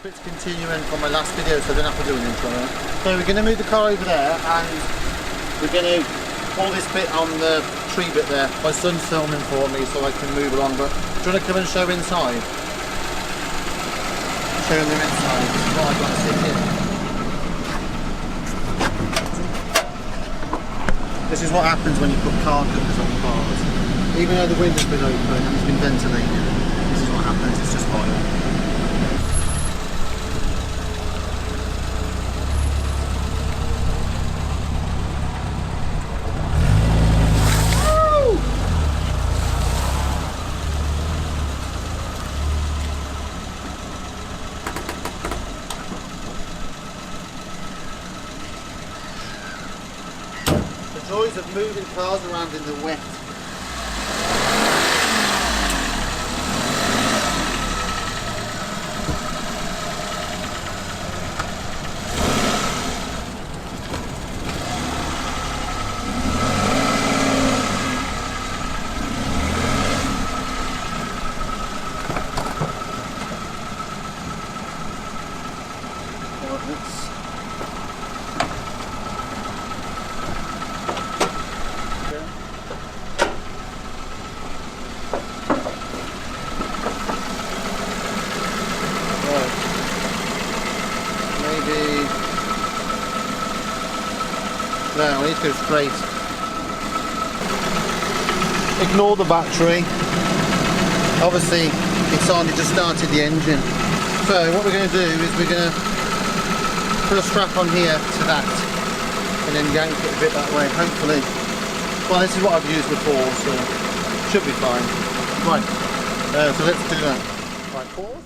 bit's continuing from my last video, so I don't have to do an intro. So we're going to move the car over there, and we're going to pull this bit on the tree bit there. My son's filming for me so I can move along, but do you want to come and show inside? Show them inside. This is what I've got to sit in. This is what happens when you put car covers on cars. Even though the window's been open and it's been ventilated, this is what happens, it's just hot. The joys of moving cars around in the wet. No, I need to go straight. Ignore the battery. Obviously, it's only just started the engine. So what we're going to do is we're going to put a strap on here to that, and then yank it a bit that way. Hopefully, well, this is what I've used before, so it should be fine. Right. So let's do that. Right, pause.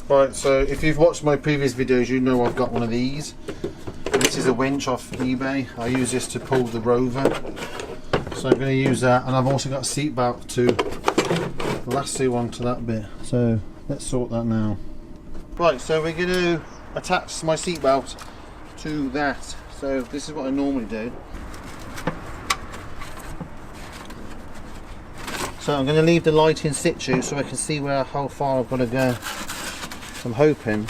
Right. So if you've watched my previous videos, you know I've got one of these. This is a winch off eBay. I use this to pull the Rover, so I'm going to use that, and I've also got a seat belt to lasso onto that bit, so let's sort that now. Right, so we're going to attach my seat belt to that, so this is what I normally do. So I'm going to leave the light in situ so I can see how far I've got to go. I'm hoping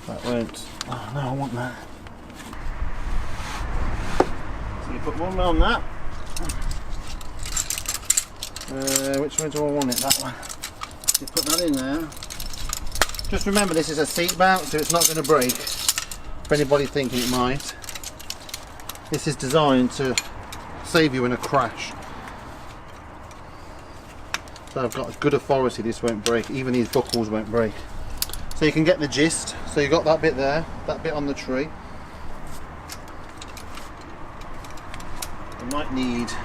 that won't. Oh no, I want that. So you put one on that. Which way do I want it? That one. You put that in there. Just remember, this is a seat belt, so it's not going to break. For anybody thinking it might. This is designed to save you in a crash. So I've got good authority this won't break. Even these buckles won't break. So you can get the gist. So you've got that bit there, that bit on the tree. You might need to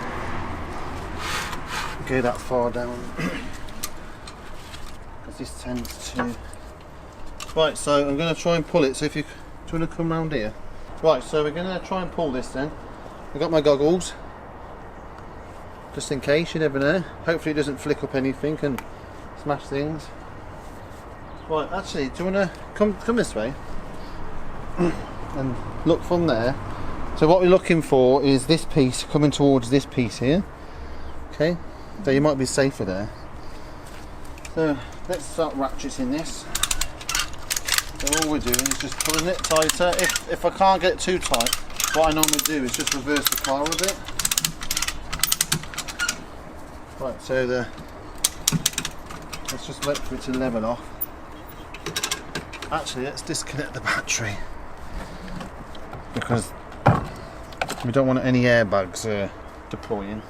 go that far down because this tends to. Right, so I'm going to try and pull it. So if you do you want to come round here? Right, so we're going to try and pull this then. I've got my goggles just in case, you never know. Hopefully it doesn't flick up anything and smash things. Right, actually, do you want to come this way and look from there? So what we're looking for is this piece coming towards this piece here. Okay, so you might be safer there. So let's start ratcheting this. So all we're doing is just pulling it tighter. If I can't get it too tight, what I normally do is just reverse the car a bit. Right, so let's just wait for it to level off. Actually, let's disconnect the battery because we don't want any airbags deploying.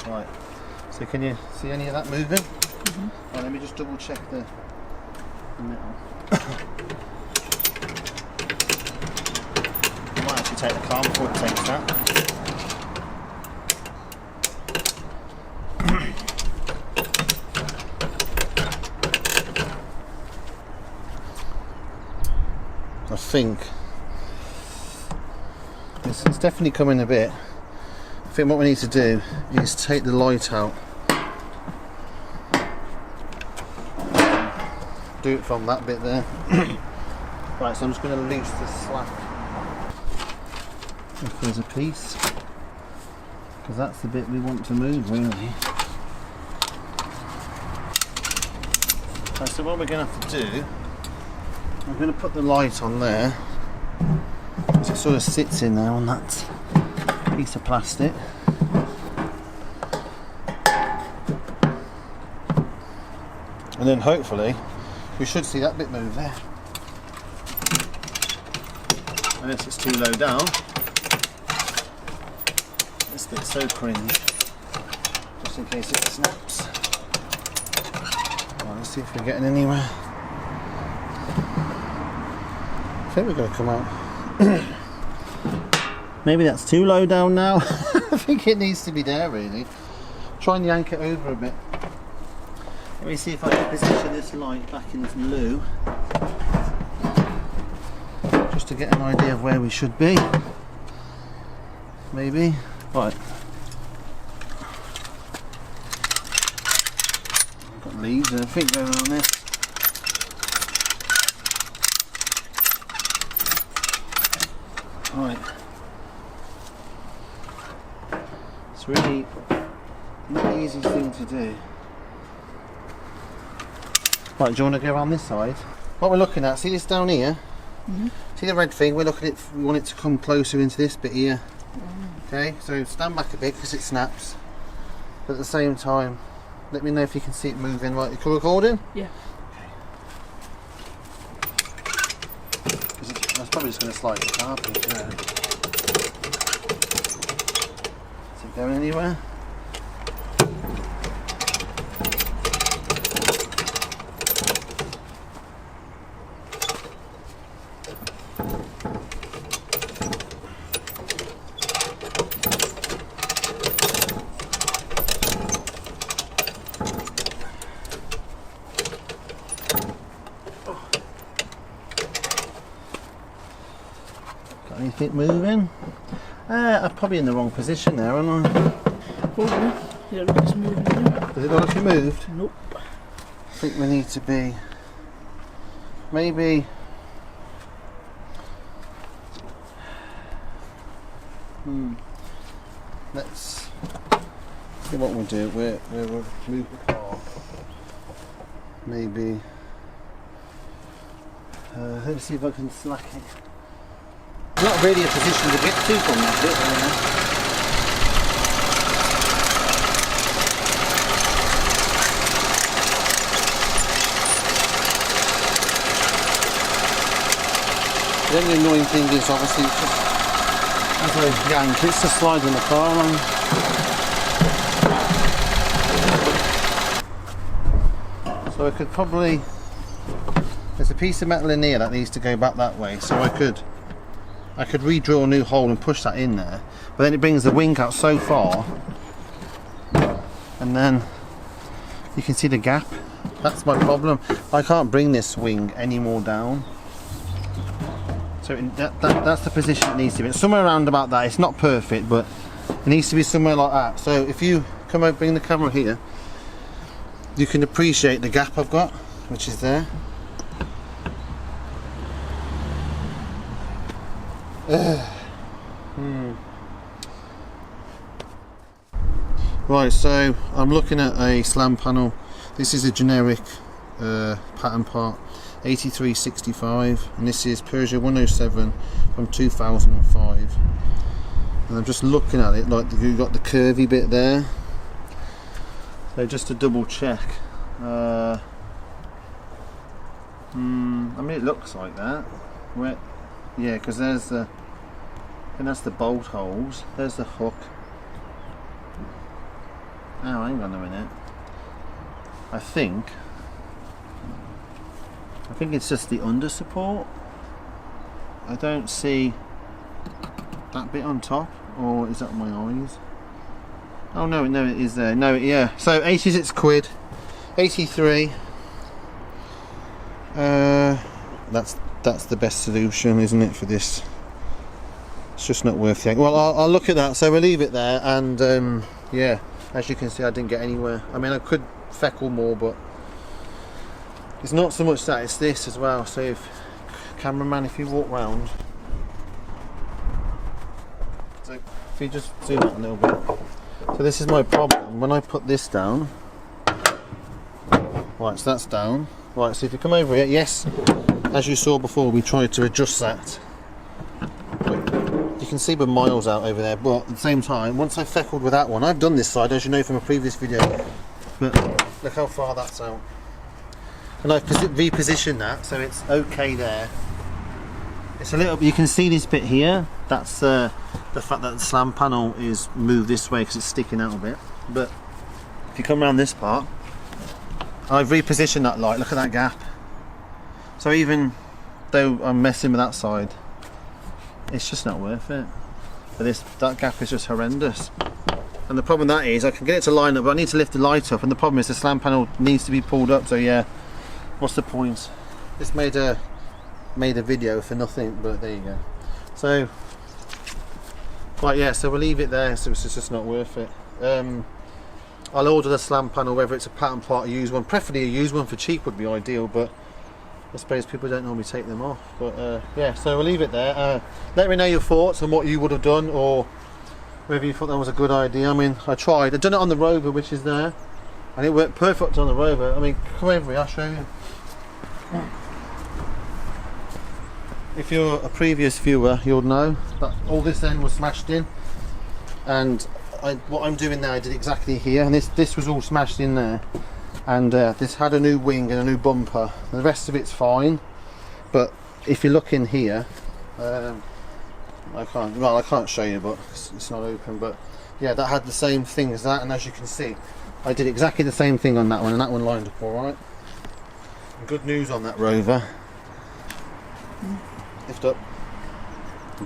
Right, so can you see any of that moving? Mm-hmm. Right, let me just double check the metal. I might actually take the car before it takes that. I think it's definitely coming a bit. I think what we need to do is take the light out. Do it from that bit there. Right, so I'm just going to loose the slack if there's a piece, because that's the bit we want to move really. So what we're going to have to do, I'm going to put the light on there, because it sort of sits in there on that piece of plastic. And then hopefully we should see that bit move there. Unless it's too low down. This bit's so cringe, just in case it snaps. Right, let's see if we're getting anywhere. I think we're going to come out. Maybe that's too low down now. I think it needs to be there really. Try and yank it over a bit. Let me see if I can position this light back into loo, just to get an idea of where we should be. Maybe. Right. I've got leaves and everything going on this. Right. It's really not the easiest thing to do. Right, do you want to go around this side? What we're looking at, see this down here? Mm-hmm. See the red thing? We're looking at it, we want it to come closer into this bit here. Okay, so stand back a bit because it snaps. But at the same time, let me know if you can see it moving. Right, you recording? Yeah. Okay. I was probably just going to slide the carpet. Yeah. Is it going anywhere? Anything moving? I'm probably in the wrong position there, aren't I? Oh, yeah, look, it's moving now. Does it look like it moved? Nope. I think we need to be maybe let's see what we'll do. We'll move the car. Maybe let me see if I can slack it. Not really a position to get to from that bit. The only annoying thing is obviously it's just as I yank, it's just sliding the car on. So I could probably, there's a piece of metal in here that needs to go back that way, so I could re-drill a new hole and push that in there, but then it brings the wing out so far and then you can see the gap. That's my problem. I can't bring this wing any more down, so that's the position it needs to be. It's somewhere around about that. It's not perfect, but it needs to be somewhere like that. So if you come over, bring the camera here, you can appreciate the gap I've got, which is there. Right, so I'm looking at a slam panel. This is a generic pattern part, 8365, and this is Peugeot 107 from 2005. And I'm just looking at it, like you've got the curvy bit there. So just to double check, I mean it looks like that. Yeah, because there's the, and that's the bolt holes. There's the hook. Oh, hang on a minute. I think it's just the under support. I don't see that bit on top, or is that my eyes? Oh no, it is there. No, yeah. So 86 quid, 83. That's the best solution, isn't it, for this? It's just not worth it. Well, I'll look at that. So we'll leave it there, and yeah, as you can see, I didn't get anywhere. I mean, I could feckle more, but it's not so much that, it's this as well. So if cameraman, if you walk round, so if you just zoom out a little bit. So this is my problem. When I put this down, right, so that's down. Right, so if you come over here, yes, as you saw before, we tried to adjust that. You can see we're miles out over there, but at the same time, once I feckled with that one, I've done this side, as you know from a previous video, but look how far that's out. And I've repositioned that, so it's okay there. It's a little, you can see this bit here, that's the fact that the slam panel is moved this way because it's sticking out a bit. But if you come around this part, I've repositioned that light, look at that gap. So even though I'm messing with that side, it's just not worth it. For this, that gap is just horrendous. And the problem with that is I can get it to line up, but I need to lift the light up, and the problem is the slam panel needs to be pulled up, so yeah, what's the point? Just made a video for nothing, but there you go. So, right, yeah, so we'll leave it there, so it's just not worth it. I'll order the slam panel, whether it's a pattern part or used one. Preferably a used one for cheap would be ideal, but I suppose people don't normally take them off. But yeah, so we'll leave it there. Let me know your thoughts on what you would have done, or whether you thought that was a good idea. I mean, I tried. I've done it on the Rover, which is there, and it worked perfect on the Rover. I mean, come over here, I'll show you. If you're a previous viewer, you'll know that all this end was smashed in, and what I'm doing now, I did exactly here, and this was all smashed in there, and this had a new wing and a new bumper. The rest of it's fine, but if you look in here, I can't show you, but it's not open. But yeah, that had the same thing as that, and as you can see, I did exactly the same thing on that one, and that one lined up all right. Good news on that Rover. Lift up.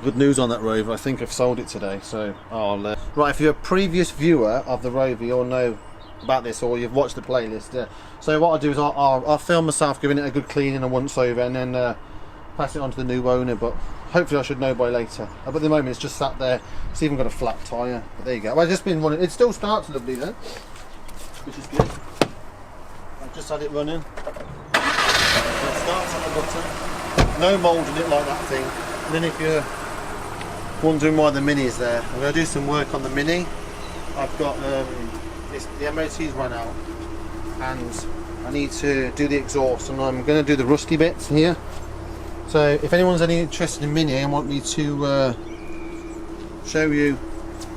Good news on that Rover, I think I've sold it today, so I'll right, if you're a previous viewer of the Rover, you'll know about this, or you've watched the playlist. So what I'll do is I'll film myself giving it a good cleaning and once over, and then pass it on to the new owner, but hopefully I should know by later. But at the moment it's just sat there. It's even got a flat tyre, but there you go. Well, I've just been running. It still starts lovely though, which is good. I've just had it running. It starts at the bottom, no mould in it like that thing. And then if you're wondering why the Mini is there, I'm going to do some work on the Mini. I've got the MOT's run out, and I need to do the exhaust, and I'm going to do the rusty bits here. So if anyone's any interested in Mini and want me to show you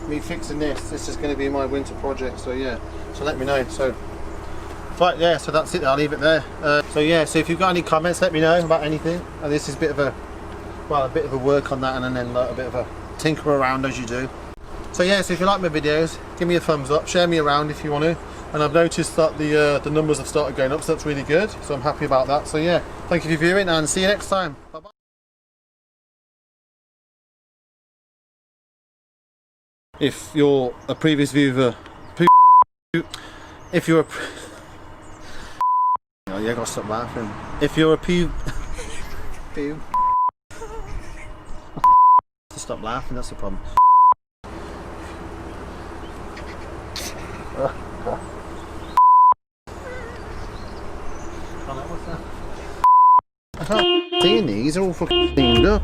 me fixing this is going to be my winter project. So yeah, so let me know. So right, yeah, so that's it. I'll leave it there. So yeah, so if you've got any comments, let me know about anything. And this is a bit of a work on that, and then a bit of a tinker around as you do. So yeah, so if you like my videos, give me a thumbs up, share me around if you want to. And I've noticed that the numbers have started going up, so that's really good. So I'm happy about that. So yeah, thank you for viewing, and see you next time. Bye bye. If you're a previous viewer, if you're a oh yeah, I gotta stop laughing. If you're a stop laughing, that's the problem. I can't see these, they're all fucking cleaned up.